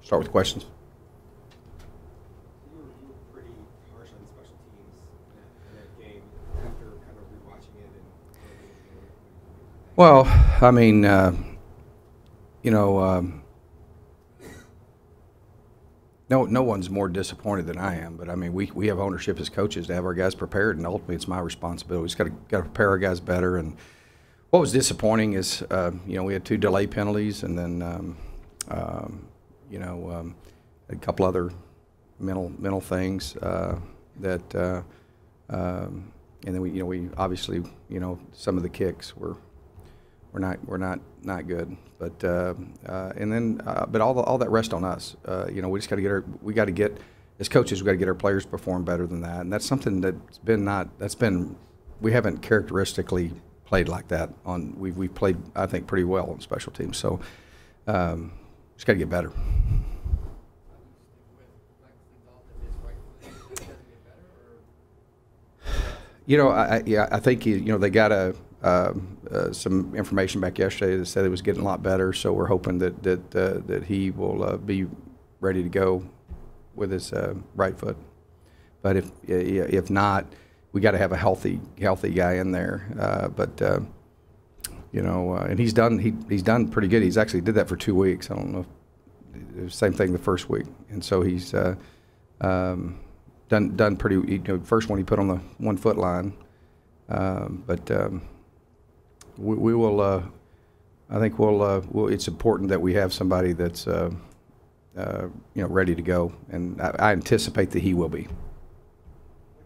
start with questions. You were pretty harsh on special teams in that game after kind of rewatching it and. Well, I mean, no one's more disappointed than I am. But I mean, we have ownership as coaches to have our guys prepared, and ultimately it's my responsibility. We just got to prepare our guys better. And what was disappointing is, we had 2 delay penalties, and then a couple other mental things that. And then we obviously some of the kicks were not good, but but all that rests on us. We just got to get as coaches, we got to get our players to perform better than that, and that's something we haven't characteristically played like that on. We've played, I think, pretty well on special teams, so just got to get better. I think they got some information back yesterday that said it was getting a lot better. So we're hoping that he will be ready to go with his right foot. But if not, we got to have a healthy guy in there. And he's done pretty good. He's actually did that for 2 weeks. I don't know if it was the same thing the first week, and so he's done pretty. First one he put on the 1 foot line, we will. I think we'll. It's important that we have somebody that's ready to go, and I anticipate that he will be. What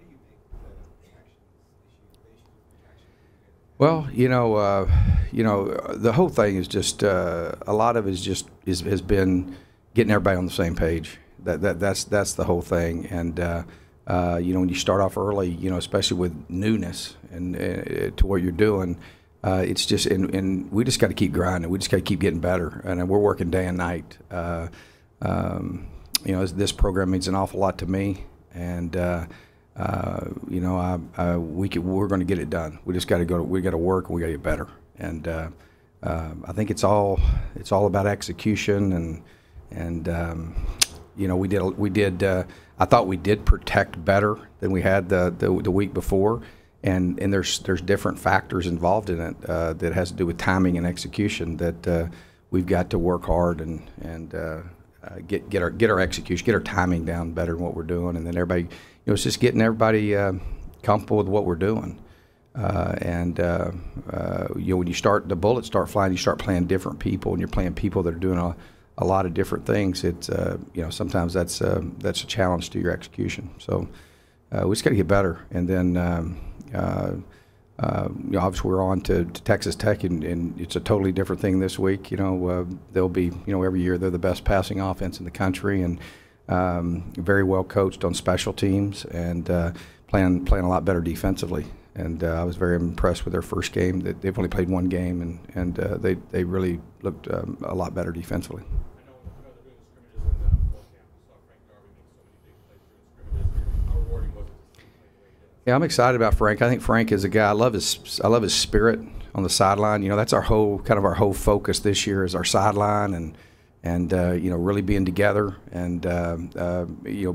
do you make the Well, the whole thing is just a lot of it has been getting everybody on the same page. That's the whole thing, and when you start off early, especially with newness and to what you're doing, it's just and we just got to keep grinding. We just got to keep getting better, and we're working day and night. This program means an awful lot to me, and we're going to get it done. We just got to go. We got to work, and we got to get better. And I think it's all about execution, and we did. I thought we did protect better than we had the week before, and there's different factors involved in it that has to do with timing and execution that we've got to work hard and get our execution, get our timing down better than what we're doing, and then everybody, it's just getting everybody comfortable with what we're doing. When the bullets start flying, you start playing different people, and you're playing people that are doing a lot of different things. It's sometimes that's a challenge to your execution. So we just got to get better, and then obviously we're on to Texas Tech, and it's a totally different thing this week. They'll be every year they're the best passing offense in the country, and very well coached on special teams, and playing a lot better defensively. And I was very impressed with their first game. That they've only played one game, and they really looked a lot better defensively. I know they're doing the scrimmages in fall camp. We saw Frank Darby make so many big plays during the scrimmages. How rewarding was it to see him play the way he did? Yeah, I'm excited about Frank. I think Frank is a guy. I love his spirit on the sideline. That's our whole focus this year is our sideline and really being together and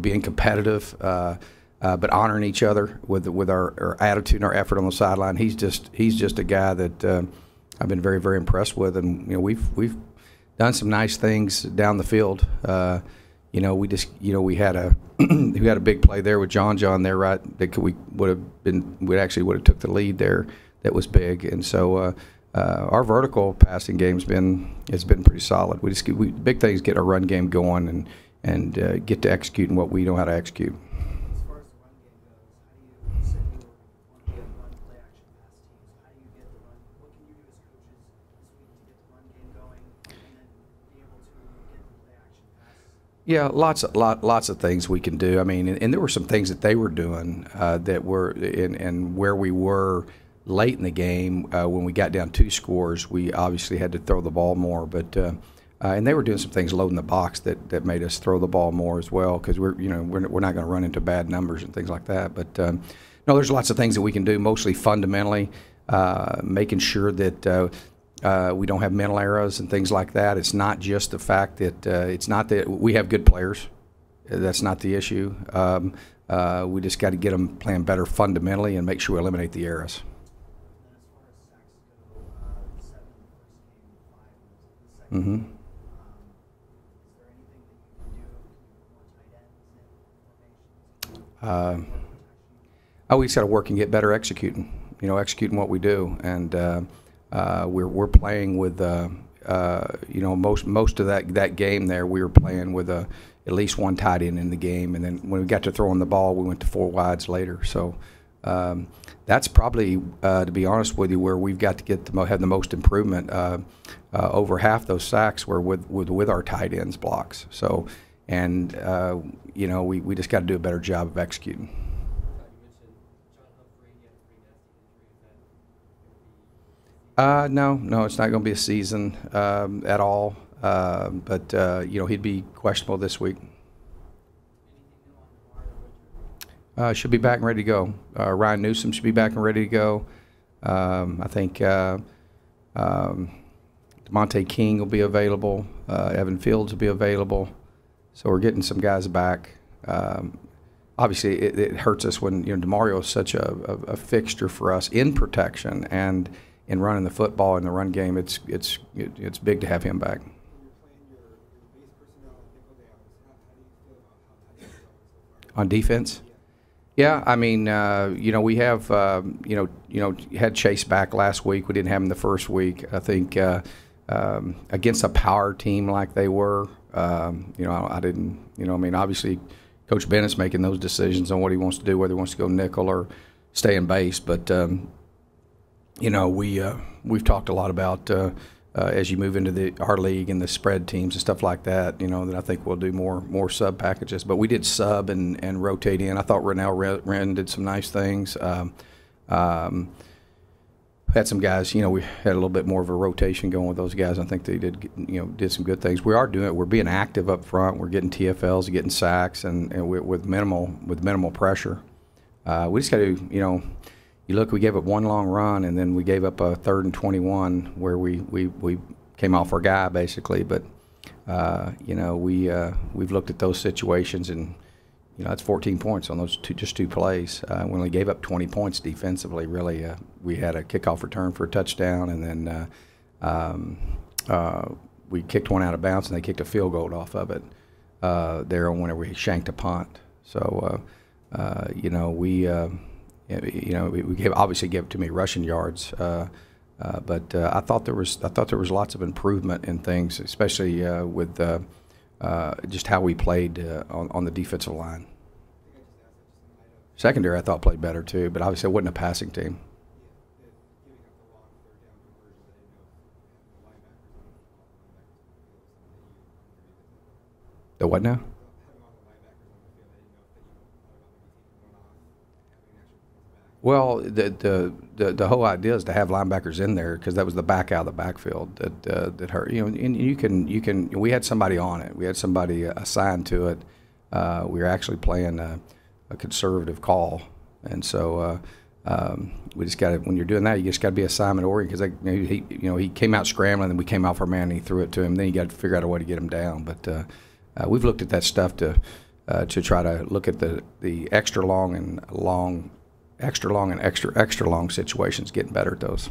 being competitive. But honoring each other with our attitude and our effort on the sideline. He's just a guy that I've been very, very impressed with, and we've done some nice things down the field. We had a big play there with John there, right? That we actually would have took the lead there. That was big, and so our vertical passing has been pretty solid. Big things get our run game going and get to executing what we know how to execute. Yeah, lots of things we can do. I mean, and there were some things that they were doing that were and where we were late in the game when we got down 2 scores. We obviously had to throw the ball more, but and they were doing some things loading the box that made us throw the ball more as well because we're not going to run into bad numbers and things like that. But no, there's lots of things that we can do. Mostly fundamentally, making sure that We don't have mental errors and things like that. It's not just the fact that it's not that we have good players. That's not the issue. We just got to get them playing better fundamentally and make sure we eliminate the errors. Mm-hmm. We just got to work and get better executing. Executing what we do, and we're playing with most of that game there. We were playing with at least one tight end in the game, and then when we got to throwing the ball, we went to 4 wides later. So that's probably, to be honest with you, where we've got to have the most improvement. Over half those sacks were with our tight ends blocks. So, and we just got to do a better job of executing. No, it's not going to be a season at all. But he'd be questionable this week. Should be back and ready to go. Ryan Newsom should be back and ready to go. I think Demonte King will be available. Evan Fields will be available. So we're getting some guys back. Obviously, it hurts us when DeMario is such a fixture for us in protection and in running the football in the run game. It's big to have him back. On defense? Yeah, I mean, we have, had Chase back last week. We didn't have him the first week. I think against a power team like they were, I didn't, obviously Coach Bennett's making those decisions on what he wants to do, whether he wants to go nickel or stay in base. But, we've talked a lot about as you move into our league and the spread teams and stuff like that, that I think we'll do more sub packages. But we did sub and rotate in. I thought Rennell Wren did some nice things. Had some guys, we had a little bit more of a rotation going with those guys. I think they did some good things. We are doing it. We're being active up front. We're getting TFLs, getting sacks, and with minimal pressure. We just got to, you look, we gave up one long run, and then we gave up a 3rd and 21 where we came off our guy basically. But we've looked at those situations, and that's 14 points on those two plays. When we gave up 20 points defensively, really, we had a kickoff return for a touchdown, and then we kicked one out of bounds, and they kicked a field goal off of it there whenever we shanked a punt. So we obviously gave too many rushing yards, but I thought there was lots of improvement in things, especially with just how we played on the defensive line. Secondary, I thought played better too, but obviously it wasn't a passing team. The what now? Well, the whole idea is to have linebackers in there because that was the back out of the backfield that hurt. And you can. We had somebody on it. We had somebody assigned to it. We were actually playing a conservative call, and so we just got to. When you're doing that, you just got to be assignment oriented because he came out scrambling, and we came off our man, and he threw it to him. Then you got to figure out a way to get him down. But we've looked at that stuff to try to look at the extra long and extra long situations, getting better at those.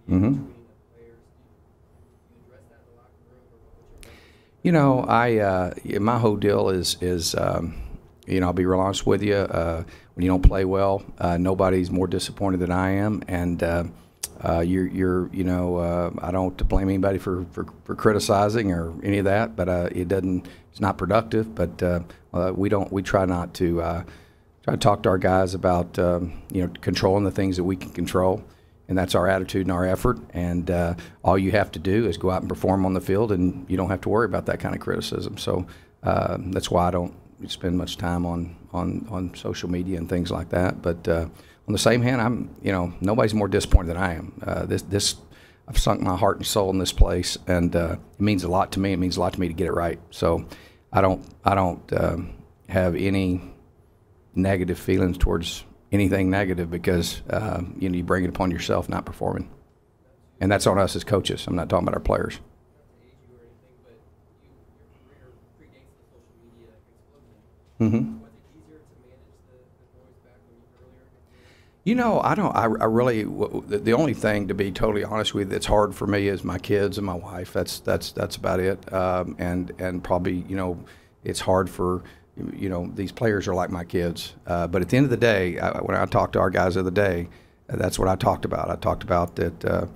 Mm-hmm. My whole deal is I'll be real honest with you. When you don't play well, nobody's more disappointed than I am, and I don't blame anybody for criticizing or any of that, but it's not productive. But we try not to talk to our guys about controlling the things that we can control, and that's our attitude and our effort. And all you have to do is go out and perform on the field, and you don't have to worry about that kind of criticism. So that's why I don't spend much time on social media and things like that. But on the same hand, nobody's more disappointed than I am. I've sunk my heart and soul in this place, and it means a lot to me. It means a lot to me to get it right. So I don't have any negative feelings towards anything negative because you bring it upon yourself not performing, and that's on us as coaches. I'm not talking about our players. Not to age you or anything, but your career predates the social media explosion. Mm-hmm. Was it easier to manage the noise back when earlier? I don't. I really. The only thing, to be totally honest with you, that's hard for me is my kids and my wife. That's about it. And probably, it's hard for, these players are like my kids. But at the end of the day, when I talked to our guys the other day, that's what I talked about. I talked about that.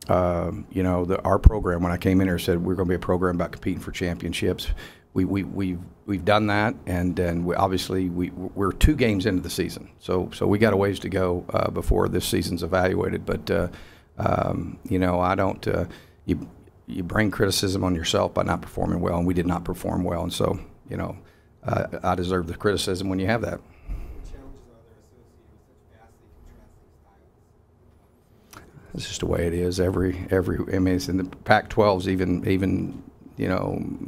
Our program, when I came in here, said we're going to be a program about competing for championships. We've done that, and we're 2 games into the season, so we got a ways to go before this season's evaluated. But I don't. You bring criticism on yourself by not performing well, and we did not perform well, and so I deserve the criticism when you have that. What challenges are there associated with such vastly contrasting styles? It's just the way it is. I mean, it's in the Pac-12's even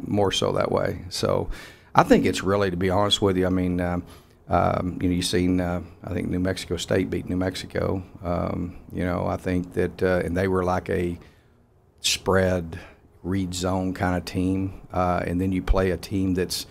more so that way. So I think it's really, to be honest with you, I mean, you've seen, I think New Mexico State beat New Mexico. I think that, and they were like a spread, read zone kind of team. And then you play a team that's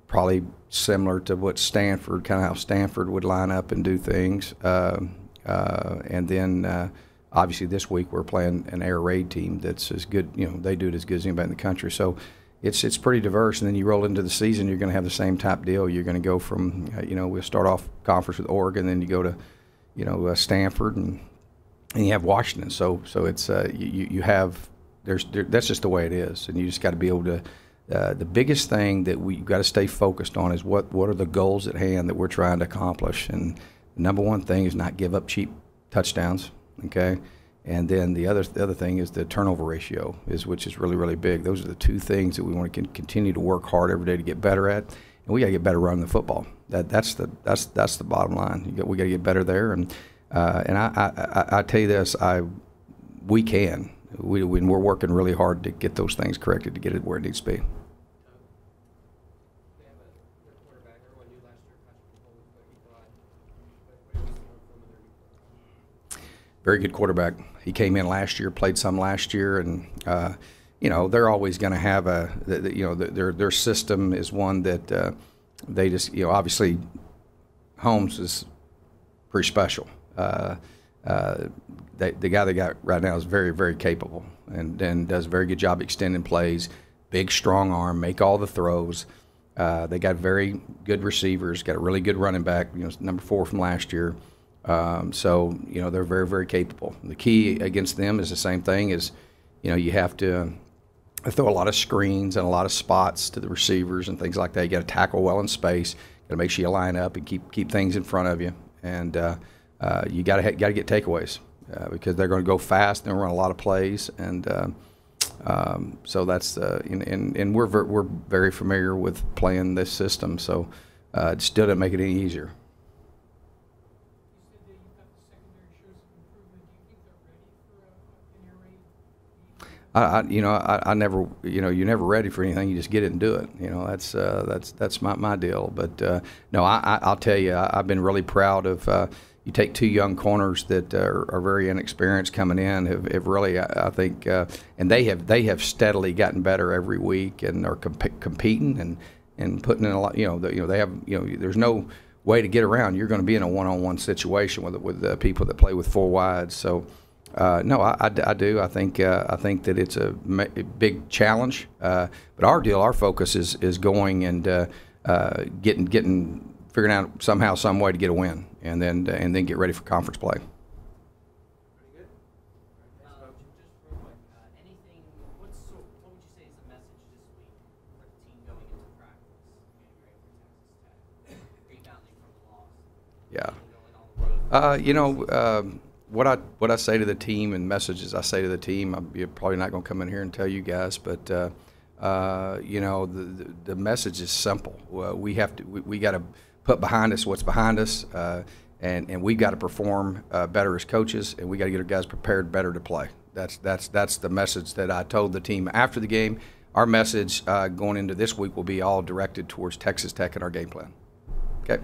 probably similar to what Stanford, kind of how Stanford would line up and do things. And then, obviously, this week we're playing an air raid team that's as good. They do it as good as anybody in the country. So it's pretty diverse. And then you roll into the season, you're going to have the same type deal. You're going to go from, we'll start off conference with Oregon, then you go to, Stanford, and you have Washington. So it's you have that's just the way it is, and you just got to be able to. The biggest thing that we've got to stay focused on is what are the goals at hand that we're trying to accomplish. And the number one thing is not give up cheap touchdowns. Okay, and then the other thing is the turnover ratio, which is really, really big. Those are the 2 things that we want to continue to work hard every day to get better at, and we got to get better running the football. That's the bottom line. We got to get better there, and I tell you this, we can. We're working really hard to get those things corrected to get it where it needs to be. They have their quarterback. Everyone knew last year Patrick Mahomes, but he thought. What did you see from their new quarterback? Very good quarterback. He came in last year, played some last year, and they're always going to have their system is one that they just obviously Holmes is pretty special. The guy they got right now is very, very capable and does a very good job extending plays. Big, strong arm, make all the throws. They got very good receivers. Got a really good running back. Number 4 from last year. So they're very, very capable. The key against them is the same thing. Is you have to throw a lot of screens and a lot of spots to the receivers and things like that. You got to tackle well in space. Got to make sure you line up and keep things in front of you. And you got to get takeaways because they're going to go fast and run a lot of plays. And so that's and we're very familiar with playing this system. So it still doesn't make it any easier. I never, you're never ready for anything. You just get it and do it. That's my deal. But no, I'll tell you, I've been really proud of. You take 2 young corners that are very inexperienced coming in, have really, I think, and they have steadily gotten better every week and are competing and putting in a lot. They have. There's no way to get around. You're going to be in a one-on-one situation with people that play with 4 wides. So. No, I do. I think that it's a big challenge. But our focus is going and figuring out somehow, some way to get a win, and then get ready for conference play. Pretty good. Just real quick, what would you say is the message this week for the team going into practice, getting ready for Texas Tech, rebounding from the loss? Yeah. What I say to the team and messages I say to the team, you're probably not going to come in here and tell you guys, but the message is simple. We got to put behind us what's behind us, and we've got to perform better as coaches, and we got to get our guys prepared better to play. That's the message that I told the team after the game. Our message going into this week will be all directed towards Texas Tech and our game plan. Okay.